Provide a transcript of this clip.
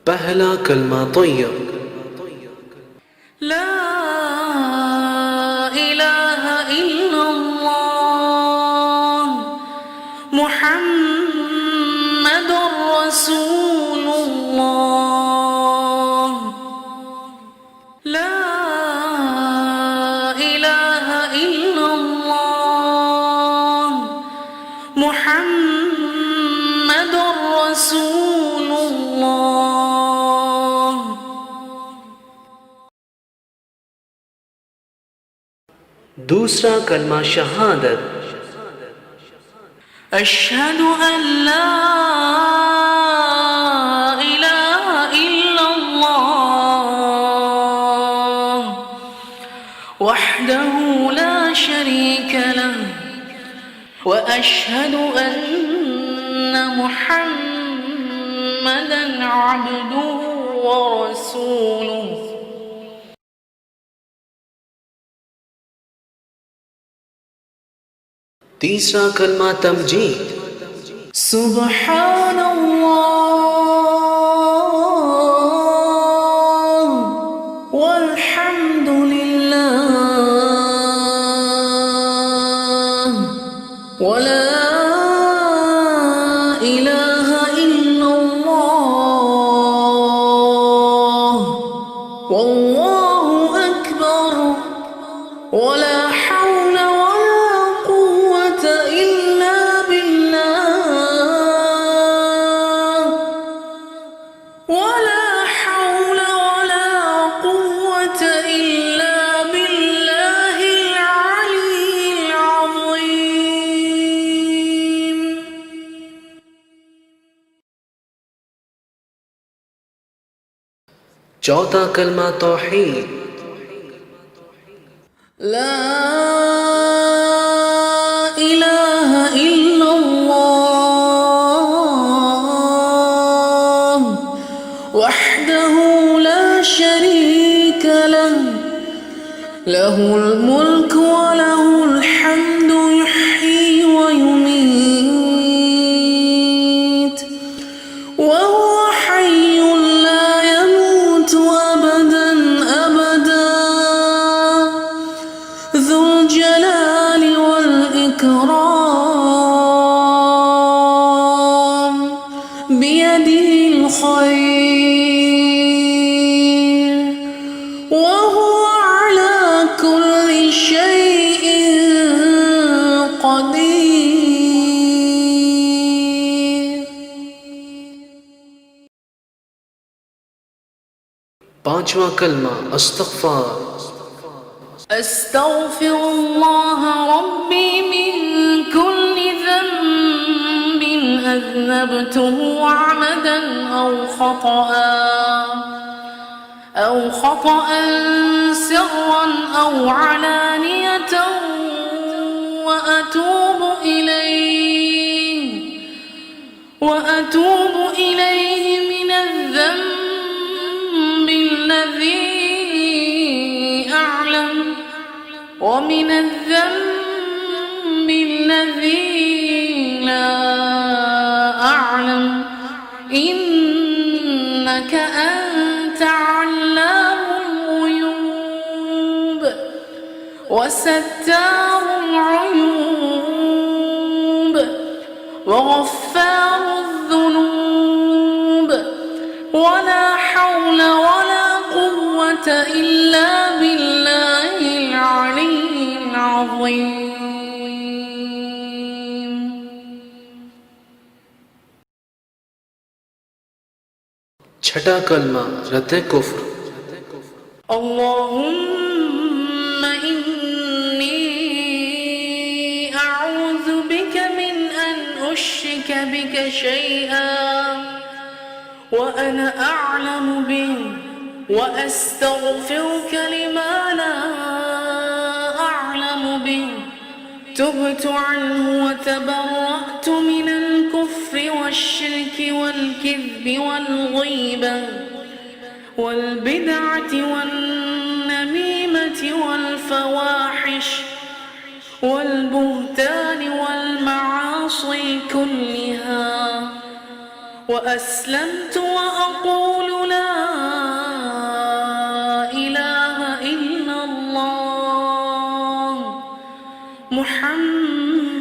पहला कलमा तय्यब। ला इलाहा इल्लल्लाह मुहम्मदुर रसूलुल्लाह। ला इलाहा इल्लल्लाह मुहम्मदुर रसूलुल्लाह। दूसरा कलमा शहादत। अशहदु अन ला इलाहा इल्लल्लाह वहदहु ला शरीक लहु व अशहदु अन्न मुहम्मदन अब्दुहु व रसूलुहु। तीसरा कलमा तमजीद। सुब्हानल्लाह वल्हम्दुलिल्लाह वला इलाहा इल्लल्लाह वल्लाहु अकबर वला हौला चौथा कलमा तौहीद। ला इलाहा इल्लल्लाह वहदहु ला शरीक लहु लहुल मुल्कु व लहुल हम्दु युह्यी व युमीत व हुवा हय्युन ला यमूतु अबदन अबदा ذُو الجلال والإكرام بيده الخير وهو على كل شيء قدير. पांचवा कलमा अस्तग़फ़ार। أستغفر الله ربي من كل ذنب أذنبته عمدا أو خطأ سرا أو علانية وأتوب إليه من الذنب الذي أعلم ومن الذنب الذي لا أعلم إنك أنت علام الغيوب وستار العيوب وغفار الذنوب ولا حول ولا قوة إلا بالله العلي العظيم. छठा कलमा रद्द कुफ्र। اللهم إني أعوذ بك من أن أشرك بك شيئا وأنا أعلم به وأستغفرك لما لا أعلم به. تبت عنه وتبرأت من الكفر والشرك والكذب والغيبة والبدعة والنميمة والفواحش والبهتان والمعاصي كلها وأسلمت وأقول محمد